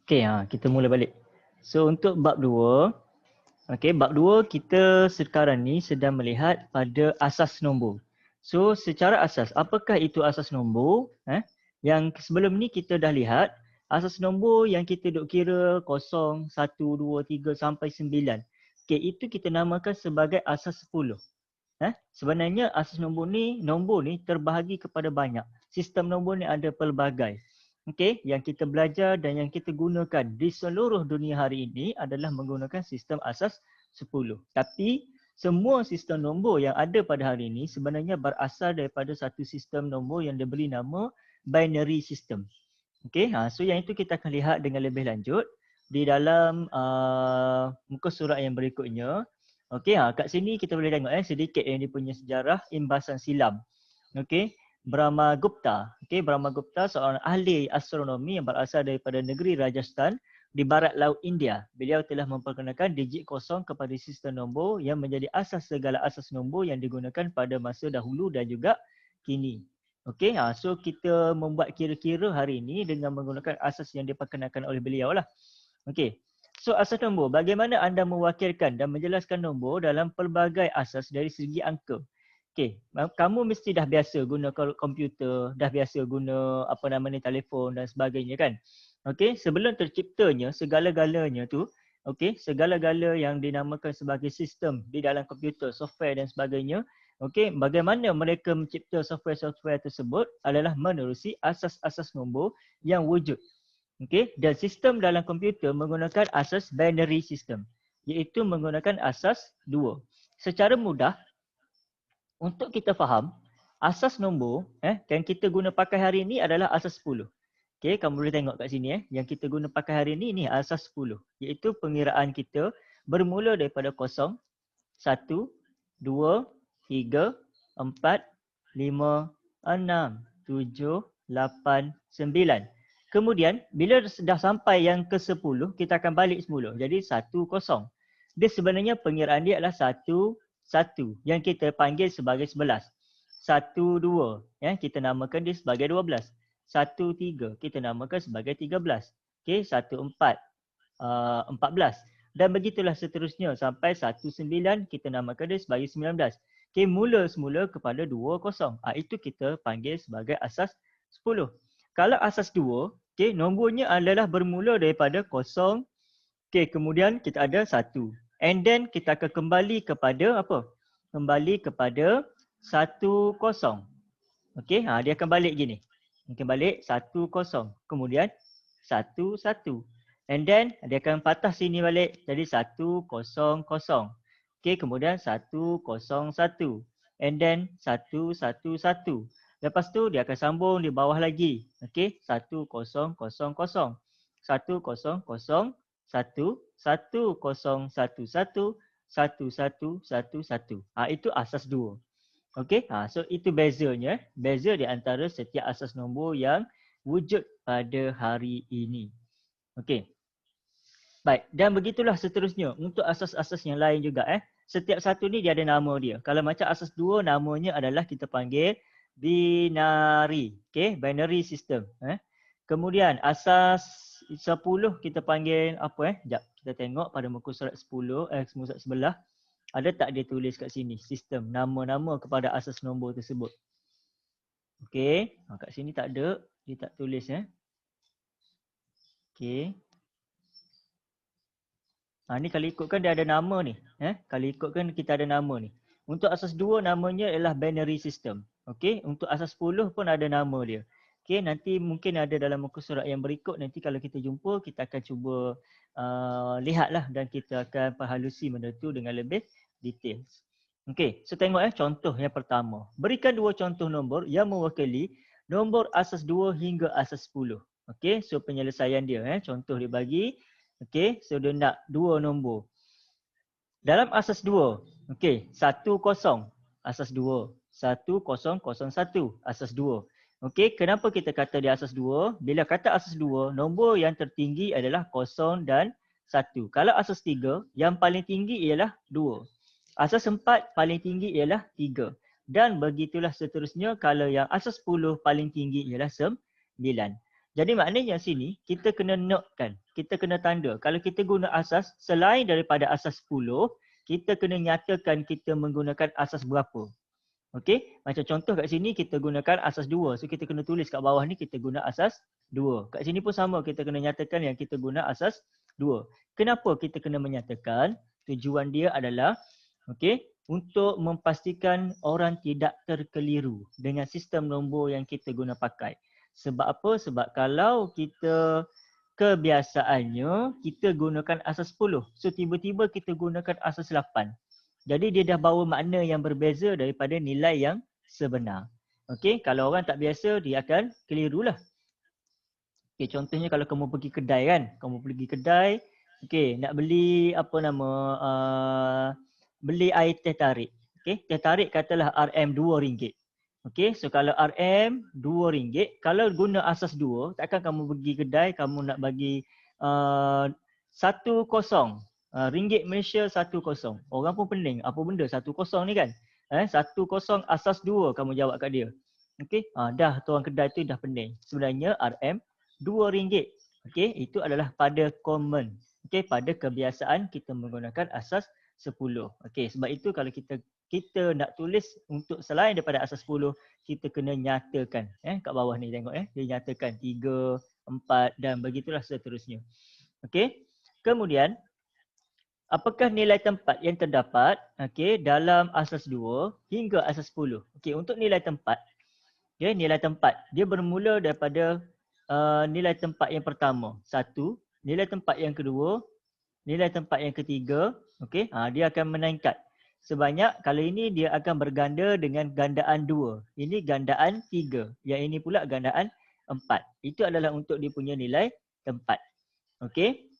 Okey, kita mula balik. So untuk bab 2, bab 2 kita sekarang ni sedang melihat pada asas nombor. So secara asas, apakah itu asas nombor? Yang sebelum ni kita dah lihat asas nombor yang kita duk kira 0, 1, 2, 3 sampai 9. Okey, itu kita namakan sebagai asas 10. Sebenarnya asas nombor ni terbahagi kepada banyak. Sistem nombor ni ada pelbagai. Okey, yang kita belajar dan yang kita gunakan di seluruh dunia hari ini adalah menggunakan sistem asas 10. Tapi semua sistem nombor yang ada pada hari ini sebenarnya berasal daripada satu sistem nombor yang diberi nama binary system. Okey, so yang itu kita akan lihat dengan lebih lanjut di dalam muka surat yang berikutnya. Okey, kat sini kita boleh tengok sedikit yang dia punya sejarah imbasan silam. Okey, Brahmagupta. Okey, Brahmagupta seorang ahli astronomi yang berasal daripada negeri Rajasthan di barat laut India. Beliau telah memperkenalkan digit kosong kepada sistem nombor yang menjadi asas segala asas nombor yang digunakan pada masa dahulu dan juga kini. Okey, so kita membuat kira-kira hari ini dengan menggunakan asas yang diperkenalkan oleh beliau lah. Okey. So asas nombor, bagaimana anda mewakilkan dan menjelaskan nombor dalam pelbagai asas dari segi angka? Okey, kamu mesti dah biasa guna komputer, dah biasa guna telefon dan sebagainya kan? Okey, sebelum terciptanya segala-galanya tu, segala-gala yang dinamakan sebagai sistem di dalam komputer, software dan sebagainya, bagaimana mereka mencipta software-software tersebut adalah menerusi asas-asas nombor yang wujud. Dan sistem dalam komputer menggunakan asas binary system, iaitu menggunakan asas 2. Secara mudah, untuk kita faham, asas nombor yang kita guna pakai hari ini adalah asas 10. Kamu boleh tengok kat sini yang kita guna pakai hari ini ni asas 10, iaitu pengiraan kita bermula daripada 0, 1, 2, 3, 4, 5, 6, 7, 8, 9. Kemudian bila dah sampai yang ke-10, kita akan balik semula. Jadi 1, 0. Dia sebenarnya pengiraan dia adalah 1, 1 yang kita panggil sebagai 11. 1, 2 kita namakan dia sebagai 12. 1, 3 kita namakan sebagai 13. 1, 4, 14. Dan begitulah seterusnya sampai 1, 9 kita namakan dia sebagai 19. Mula semula kepada 2, 0. Itu kita panggil sebagai asas 10. Kalau asas 2, nombornya adalah bermula daripada 0, kemudian kita ada 1. And then kita akan kembali kepada apa? Kembali kepada 1, 0. Dia akan balik gini. Mungkin balik 1, 0. Kemudian 1, 1. And then dia akan patah sini balik jadi 1, 0, 0. Kemudian 1, 0, 1. And then 1, 1, 1. Lepas tu dia akan sambung di bawah lagi. 1, 0, 0, 0. 1, 0, 0, 1. 1, 0, 1, 1. 1, 1, 1, 1, 1. Itu asas 2. So itu bezanya. Beza di antara setiap asas nombor yang wujud pada hari ini. Baik, dan begitulah seterusnya untuk asas-asas yang lain juga. Setiap satu ni dia ada nama dia. Kalau macam asas 2, namanya adalah kita panggil binary. Binary system. Kemudian asas 10 kita panggil apa Sekejap, kita tengok pada muka surat 10, muka surat sebelah. Ada tak dia tulis kat sini sistem, nama-nama kepada asas nombor tersebut. Kat sini tak ada, dia tak tulis ni kalau ikutkan dia ada nama ni. Kalau ikutkan kita ada nama ni. Untuk asas 2 namanya ialah binary system. Untuk asas 10 pun ada nama dia. Nanti mungkin ada dalam muka surat yang berikut, nanti kalau kita jumpa kita akan cuba lihatlah dan kita akan perhalusi benda tu dengan lebih detail. So tengok contoh yang pertama. Berikan 2 contoh nombor yang mewakili nombor asas 2 hingga asas 10. So penyelesaian dia contoh dia bagi. So dia nak 2 nombor. Dalam asas 2, 1, 0, asas 2. 1, 0, 0, 1, asas 2. Kenapa kita kata dia asas 2? Bila kata asas 2, nombor yang tertinggi adalah 0 dan 1. Kalau asas 3, yang paling tinggi ialah 2. Asas 4 paling tinggi ialah 3. Dan begitulah seterusnya kalau yang asas 10 paling tinggi ialah 9. Jadi maknanya sini kita kena notekan, kita kena tanda. Kalau kita guna asas selain daripada asas 10, kita kena nyatakan kita menggunakan asas berapa. Okey, macam contoh kat sini kita gunakan asas 2. So kita kena tulis kat bawah ni kita guna asas 2. Kat sini pun sama, kita kena nyatakan yang kita guna asas 2. Kenapa kita kena menyatakan? Tujuan dia adalah okey, untuk memastikan orang tidak terkeliru dengan sistem nombor yang kita guna pakai. Sebab apa? Sebab kalau kita kebiasaannya kita gunakan asas 10. So tiba-tiba kita gunakan asas 8. Jadi dia dah bawa makna yang berbeza daripada nilai yang sebenar. Okey, kalau orang tak biasa dia akan kelirulah. Okey, contohnya kalau kamu pergi kedai kan, kamu pergi kedai, okey, nak beli apa nama beli air teh tarik. Okey, teh tarik katalah RM RM2. Okey, so kalau RM RM2, kalau guna asas 2, takkan kamu pergi kedai kamu nak bagi 10 ringgit Malaysia 10. Orang pun pening, apa benda 10 ni kan? 10 asas 2 kamu jawab kat dia. Okey, dah tu orang kedai tu dah pening. Sebenarnya RM RM2. Okey, itu adalah pada common. Okey, pada kebiasaan kita menggunakan asas 10. Okey, sebab itu kalau kita nak tulis untuk selain daripada asas 10, kita kena nyatakan kat bawah ni tengok dia nyatakan 3, 4 dan begitulah seterusnya. Okey. Kemudian apakah nilai tempat yang terdapat dalam asas 2 hingga asas 10? Okey, untuk nilai tempat, nilai tempat dia bermula daripada nilai tempat yang pertama, 1, nilai tempat yang kedua, nilai tempat yang ketiga, dia akan meningkat. Sebanyak kali ini dia akan berganda dengan gandaan 2. Ini gandaan 3. Yang ini pula gandaan 4. Itu adalah untuk dia punya nilai tempat. Okey.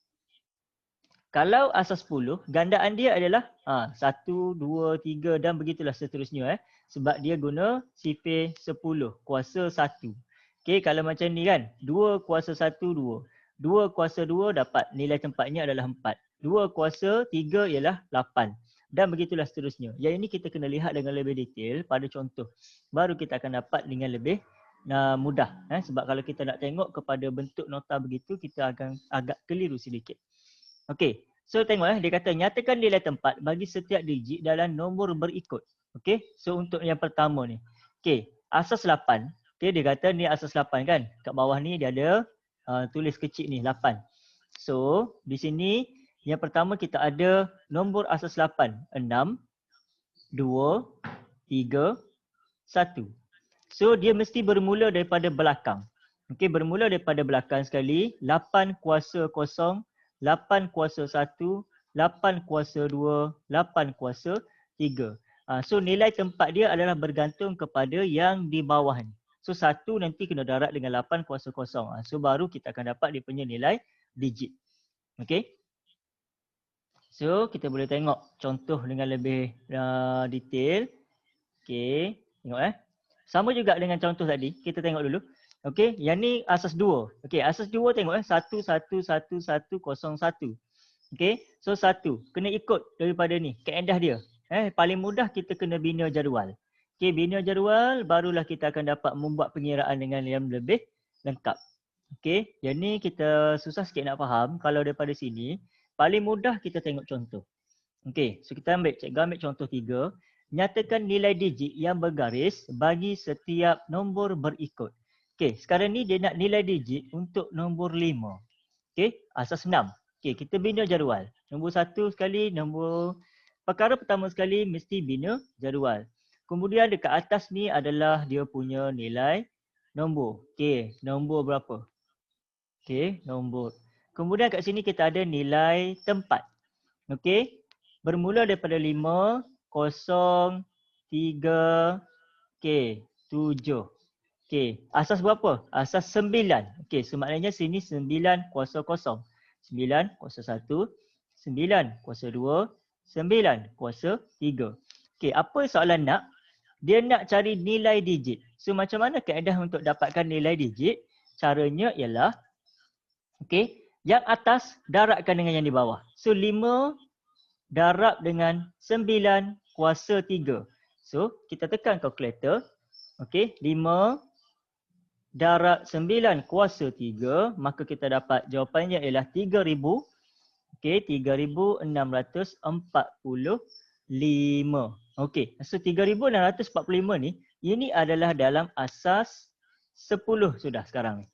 Kalau asas 10, gandaan dia adalah 1, 2, 3 dan begitulah seterusnya. Sebab dia guna sifir 10 kuasa 1. Okey, kalau macam ni kan, 2 kuasa 1, 2. 2 kuasa 2 dapat nilai tempatnya adalah 4. 2 kuasa 3 ialah 8. Dan begitulah seterusnya. Yang ini kita kena lihat dengan lebih detail pada contoh. Baru kita akan dapat dengan lebih mudah. Sebab kalau kita nak tengok kepada bentuk nota begitu, kita akan agak keliru sedikit. Okey, so tengok dia kata nyatakan nilai tempat bagi setiap digit dalam nombor berikut. Okey, so untuk yang pertama ni. Okey, asas 8. Okey, dia kata ni asas 8 kan. Kat bawah ni dia ada tulis kecil ni 8. So, di sini yang pertama kita ada nombor asas 8. 6, 2, 3, 1. So, dia mesti bermula daripada belakang. Okey, bermula daripada belakang sekali. 8 kuasa 0, 8 kuasa 1, 8 kuasa 2, 8 kuasa 3. So nilai tempat dia adalah bergantung kepada yang di bawah ni. So 1 nanti kena darat dengan 8 kuasa 0. So baru kita akan dapat dia punya nilai digit. Okey. So kita boleh tengok contoh dengan lebih detail. Okey, tengok Sama juga dengan contoh tadi. Kita tengok dulu. Okey, yang ni asas 2. Okey, asas 2 tengok 1 1 1 1 0 1. Okey, so 1 kena ikut daripada ni, kaedah dia. Paling mudah kita kena bina jadual. Okey, bina jadual barulah kita akan dapat membuat pengiraan dengan yang lebih lengkap. Okey, yang ni kita susah sikit nak faham. Kalau daripada sini, paling mudah kita tengok contoh. Okey, so kita cikgu ambil contoh 3. Nyatakan nilai digit yang bergaris bagi setiap nombor berikut. Okey, sekarang ni dia nak nilai digit untuk nombor 5. Okey, asas 6. Okey, kita bina jadual. Nombor 1 sekali, perkara pertama sekali mesti bina jadual. Kemudian dekat atas ni adalah dia punya nilai nombor. Okey, nombor berapa? Okey, nombor. Kemudian kat sini kita ada nilai tempat. Okey, bermula daripada 5, 0, 3, 7. Okey, asas berapa? Asas 9. Okey, so maknanya sini 9 kuasa 0. 9 kuasa 1, 9 kuasa 2, 9 kuasa 3. Okey, apa soalan nak? Dia nak cari nilai digit. So macam mana kaedah untuk dapatkan nilai digit? Caranya ialah, okey, yang atas darabkan dengan yang di bawah. So 5 darab dengan 9 kuasa 3. So kita tekan kalkulator. Okey, 5 darab 9 kuasa 3, maka kita dapat jawapannya ialah 3,000. Okey, 3,645. Okey, so 3,645 ni, ini adalah dalam asas 10 sudah sekarang ni.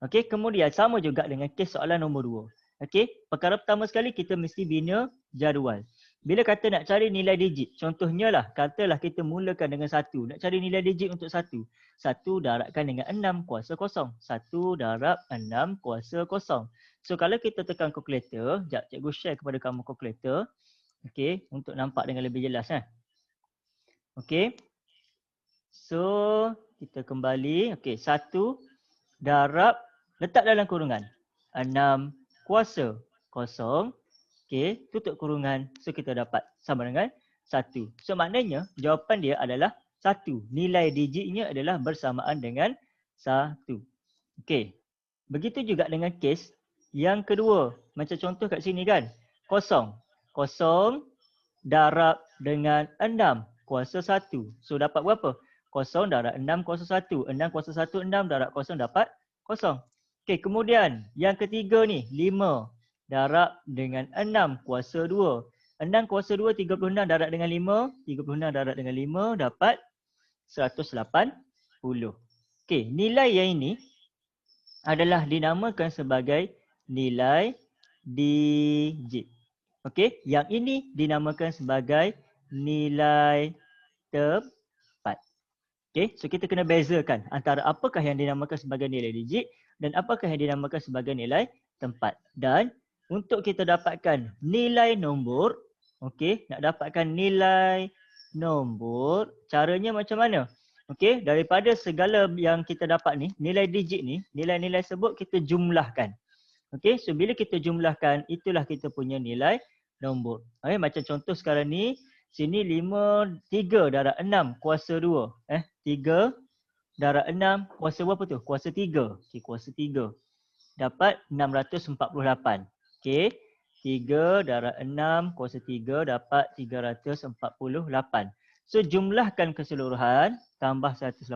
Okey, kemudian sama juga dengan kes soalan nombor 2. Okey, perkara pertama sekali kita mesti bina jadual. Bila kata nak cari nilai digit, contohnya lah, katalah kita mulakan dengan 1. Nak cari nilai digit untuk 1. 1 darabkan dengan 6 kuasa kosong. 1 darab 6 kuasa kosong. So kalau kita tekan kalkulator, sekejap cikgu share kepada kamu kalkulator. Okey, untuk nampak dengan lebih jelas kan. Okey. So kita kembali. Okey, 1 darab, letak dalam kurungan. 6 kuasa kosong. Okey, tutup kurungan. So kita dapat sama dengan 1. So maknanya jawapan dia adalah 1. Nilai digitnya adalah bersamaan dengan 1. Okey. Begitu juga dengan kes yang kedua. Macam contoh kat sini kan. Kosong. Kosong darab dengan 6 kuasa 1. So dapat berapa? Kosong darab 6 kuasa 1. 6 kuasa 1, 6 darab kosong dapat kosong. Okey, kemudian yang ketiga ni 5 darab dengan 6 kuasa 2. 6 kuasa 2, 36 darab dengan 5. 36 darab dengan 5 dapat 180. Okey, nilai yang ini adalah dinamakan sebagai nilai digit. Okey, yang ini dinamakan sebagai nilai tepat. Okey, so kita kena bezakan antara apakah yang dinamakan sebagai nilai digit dan apakah yang dinamakan sebagai nilai tempat. Dan untuk kita dapatkan nilai nombor, okey, nak dapatkan nilai nombor, caranya macam mana? Okey, daripada segala yang kita dapat ni, nilai digit ni, nilai-nilai sebut kita jumlahkan. Okey, so bila kita jumlahkan, itulah kita punya nilai nombor. Okay, macam contoh sekarang ni, sini 3 darab 6 kuasa 2. 3 darab 6 kuasa berapa tu? Kuasa 3. Okey, kuasa 3. Dapat 648. Okey, 3 darab 6 kuasa 3 dapat 348. So jumlahkan keseluruhan, tambah 180,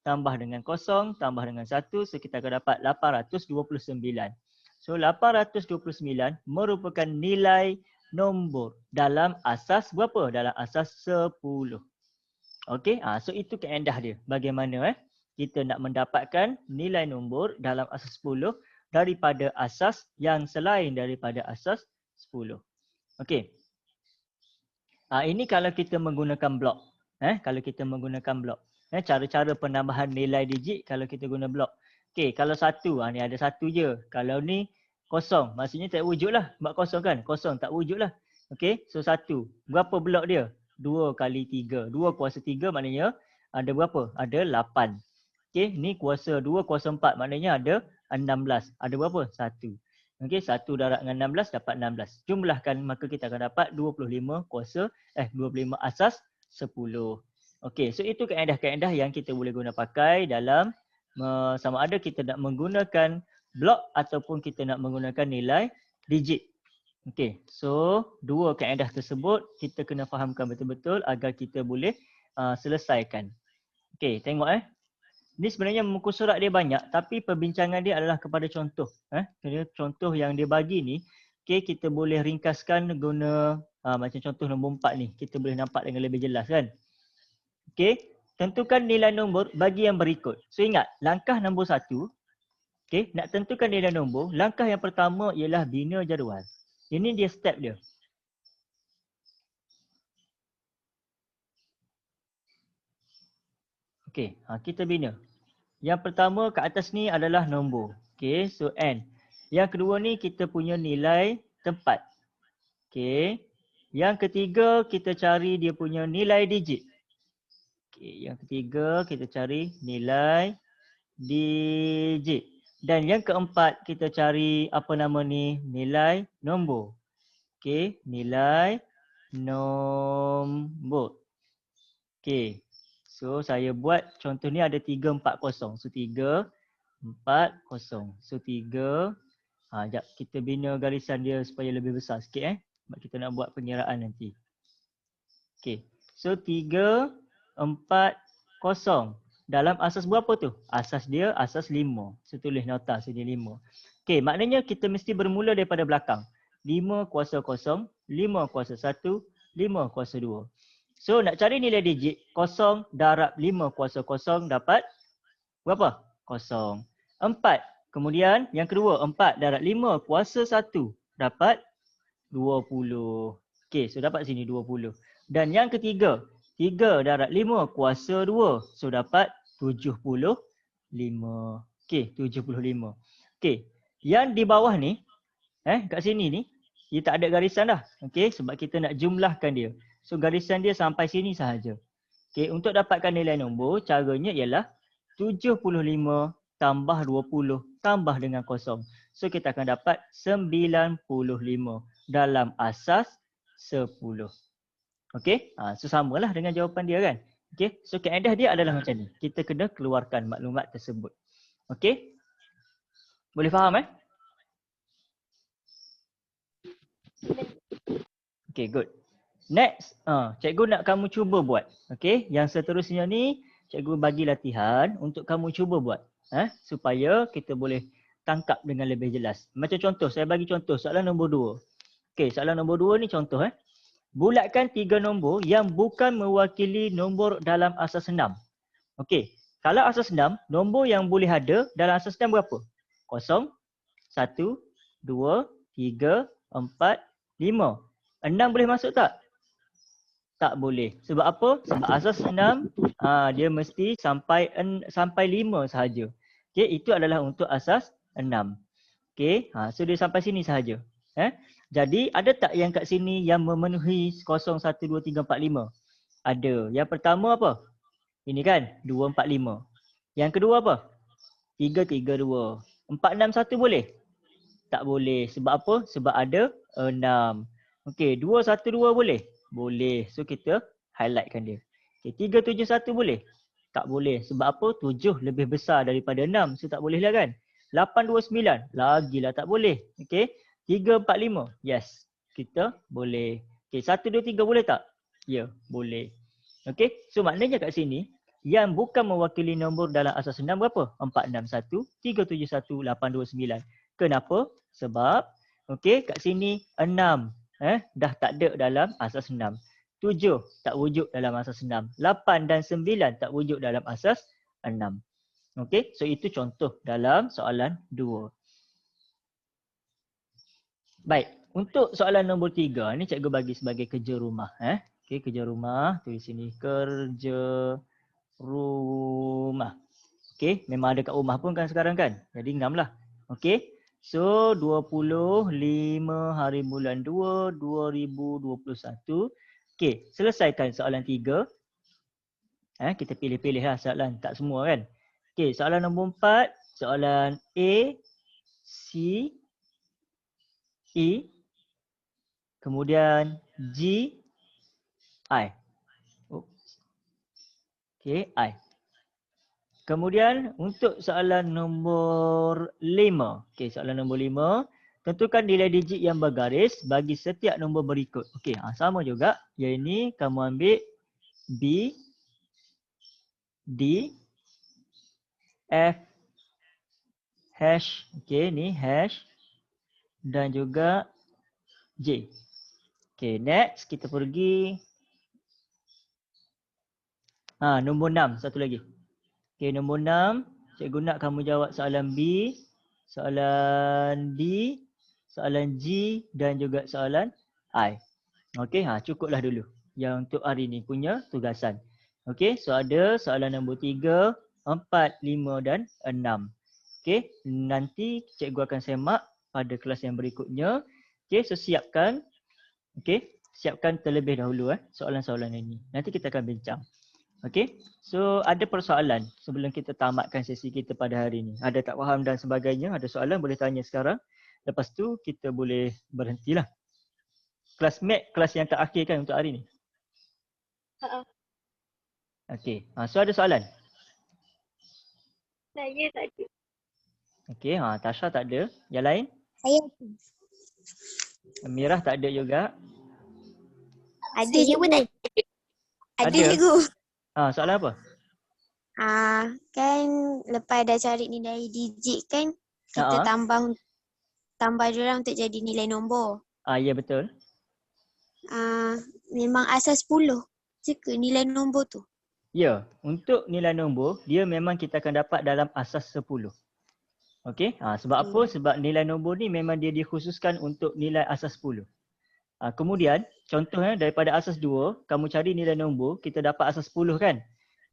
tambah dengan kosong, tambah dengan 1, so kita akan dapat 829. So 829 merupakan nilai nombor dalam asas berapa? Dalam asas 10. Okey, so itu kaedah dia. Bagaimana kita nak mendapatkan nilai nombor dalam asas 10 daripada asas yang selain daripada asas 10. Okey. Ini kalau kita menggunakan blok. Kalau kita menggunakan blok. Cara-cara penambahan nilai digit kalau kita guna blok. Okey, kalau 1, ni ada 1 je. Kalau ni kosong, maksudnya tak wujud lah. Sebab kosong kan? Kosong tak wujud lah. Okey, so 1. Berapa blok dia? 2 kali 3. 2 kuasa 3 maknanya ada berapa? Ada 8. Okey, ni kuasa 2 kuasa 4 maknanya ada 16. Ada berapa? 1. Okey, 1 darab dengan 16 dapat 16. Jumlahkan maka kita akan dapat 25 asas 10. Okey, so itu kaedah-kaedah yang kita boleh guna pakai dalam sama ada kita nak menggunakan blok ataupun kita nak menggunakan nilai digit. Okey, so dua kaedah tersebut kita kena fahamkan betul-betul agar kita boleh selesaikan. Okey, tengok Ni sebenarnya muka surat dia banyak tapi perbincangan dia adalah kepada contoh. Contoh yang dia bagi ni, okay, kita boleh ringkaskan guna macam contoh nombor 4 ni. Kita boleh nampak dengan lebih jelas kan. Okay, tentukan nilai nombor bagi yang berikut. So ingat, langkah nombor 1, okay, nak tentukan nilai nombor, langkah yang pertama ialah bina jadual. Ini dia step dia. Okay, kita bina. Yang pertama kat atas ni adalah nombor. Okay, so N. Yang kedua ni kita punya nilai tempat. Okay. Yang ketiga kita cari dia punya nilai digit. Okay, yang ketiga kita cari nilai digit. Dan yang keempat kita cari apa nama ni? Nilai nombor. Okay, nilai nombor. Okay. So saya buat contoh ni ada 340. So 340. So 3. Sekejap kita bina garisan dia supaya lebih besar sikit sebab kita nak buat pengiraan nanti. Okay. So 340. dalam asas berapa tu? Asas dia asas 5. So tulis nota sini 5. Okey, maknanya kita mesti bermula daripada belakang. 5 kuasa 0, 5 kuasa 1, 5 kuasa 2. So nak cari nilai digit 0 darab 5 kuasa 0 dapat berapa? 0. 4. Kemudian yang kedua 4 darab 5 kuasa 1 dapat 20. Okey, so dapat sini 20. Dan yang ketiga 3 darab 5 kuasa 2. So dapat 75. Okey, 75. Okey, yang di bawah ni kat sini ni dia tak ada garisan dah. Okey, sebab kita nak jumlahkan dia. So garisan dia sampai sini sahaja. Okey, untuk dapatkan nilai nombor, caranya ialah 75 tambah 20 tambah dengan 0. So kita akan dapat 95 dalam asas 10. Okey, so samalah dengan jawapan dia kan. Okey, so kaedah dia adalah macam ni. Kita kena keluarkan maklumat tersebut. Okey, boleh faham Okay, good. Next, cikgu nak kamu cuba buat. Okay, yang seterusnya ni cikgu bagi latihan untuk kamu cuba buat. Supaya kita boleh tangkap dengan lebih jelas. Macam contoh, saya bagi contoh soalan nombor 2. Okay, soalan nombor 2 ni contoh. Bulatkan 3 nombor yang bukan mewakili nombor dalam asas 6. Okay, kalau asas 6, nombor yang boleh ada dalam asas 6 berapa? 0, 1, 2, 3, 4, 5. 6 boleh masuk tak? Tak boleh. Sebab apa? Sebab asas 6 dia mesti sampai 5 sahaja. Okey, itu adalah untuk asas 6. Okey, so dia sampai sini sahaja. Jadi ada tak yang kat sini yang memenuhi 0, 1, 2, 3, 4, 5? Ada. Yang pertama apa? Ini kan 2, 4, 5. Yang kedua apa? 3, 3, 2. 4, 6, 1 boleh? Tak boleh. Sebab apa? Sebab ada 6. Okey, 2, 1, 2 boleh? Boleh. So kita highlightkan dia. Okey, 3, 7, 1 boleh? Tak boleh. Sebab apa? 7 lebih besar daripada 6. So tak boleh lah kan? 8, 2, 9. Lagilah tak boleh. Okey. 3, 4, 5. Yes. Kita boleh. Okey, 1, 2, 3 boleh tak? Ya, boleh. Okey. So maknanya kat sini, yang bukan mewakili nombor dalam asas 6 berapa? 4, 6, 1, 3, 7, 1, 8, 2, 9. Kenapa? Sebab, okey, kat sini 6. Dah tak ada dalam asas 6. 7 tak wujud dalam asas 6. 8 dan 9 tak wujud dalam asas 6. Okey, so itu contoh dalam soalan 2. Baik, untuk soalan nombor 3 ni cikgu bagi sebagai kerja rumah. Okey, kerja rumah, tulis sini kerja rumah. Okey, memang ada kat rumah pun kan sekarang kan. Jadi 6 lah. Okey. So 25 hari bulan 2 2021. Okey, selesaikan soalan 3. Kita pilih-pilih lah soalan, tak semua kan. Okey, soalan nombor 4, soalan A, C, E, kemudian G, I. Okey, I. Kemudian untuk soalan nombor 5. Okey, soalan nombor 5. Tentukan nilai digit yang bergaris bagi setiap nombor berikut. Okey, sama juga. Yang ini kamu ambil B, D, F, hash. Okey, ni hash. Dan juga J. Okey, next kita pergi. Nombor 6. Satu lagi. Okey, nombor 6. Cikgu nak kamu jawab soalan B, soalan D, soalan G dan juga soalan I. Okey, cukuplah dulu yang untuk hari ni punya tugasan. Okey, so ada soalan nombor 3, 4, 5 dan 6. Okey, nanti cikgu akan semak pada kelas yang berikutnya. Okey, so siapkan. Okey, siapkan terlebih dahulu soalan-soalan ini. Nanti kita akan bincang. Okey, so ada persoalan sebelum kita tamatkan sesi kita pada hari ini. Ada tak faham dan sebagainya, ada soalan boleh tanya sekarang. Lepas tu kita boleh berhentilah. Kelas mat, kelas yang terakhir kan untuk hari ni? Okey, so ada soalan? Saya tak ada. Okey, Tasha tak ada. Yang lain? Saya Mirah tak ada juga. ada. Saya pun tak ada. Ada Ada? cikgu. Soalan apa? Kan lepas dah cari nilai digit kan, kita Ah, tambah diorang untuk jadi nilai nombor. ya betul. Memang asal 10 je ke nilai nombor tu? Ya, untuk nilai nombor, dia memang kita akan dapat dalam asas 10. Okey, sebab apa? Hmm. Sebab nilai nombor ni memang dia dikhususkan untuk nilai asas 10. Kemudian, contohnya daripada asas 2, kamu cari nilai nombor, kita dapat asas 10 kan?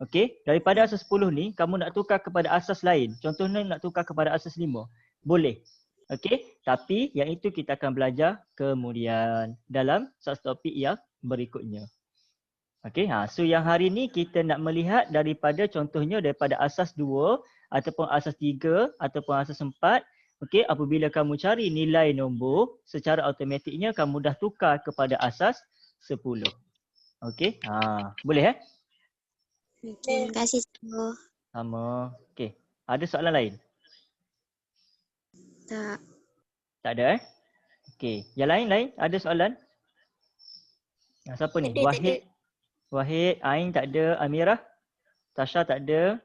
Okey, daripada asas 10 ni, kamu nak tukar kepada asas lain. Contohnya nak tukar kepada asas 5. Boleh. Okey, tapi yang itu kita akan belajar kemudian dalam satu topik yang berikutnya. Okey, so yang hari ni kita nak melihat daripada contohnya daripada asas 2 ataupun asas 3 ataupun asas 4. Okey, apabila kamu cari nilai nombor, secara automatiknya kamu dah tukar kepada asas 10. Okey, boleh Okay, terima kasih cikgu. Sama. Okey, ada soalan lain? Tak. Tak ada Okey, yang lain-lain ada soalan? Siapa ni? Wahid. Wahid, Ain tak ada, Amirah, Tasha tak ada.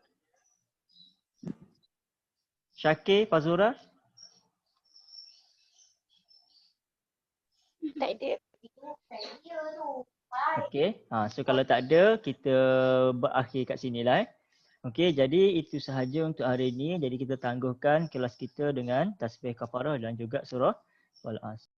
Syakir, Fazura? Tak ada. Okey, so kalau tak ada, kita berakhir kat sini lah. Okey, jadi itu sahaja untuk hari ini. Jadi kita tangguhkan kelas kita dengan tasbih kafarah dan juga surah Wal-Asr.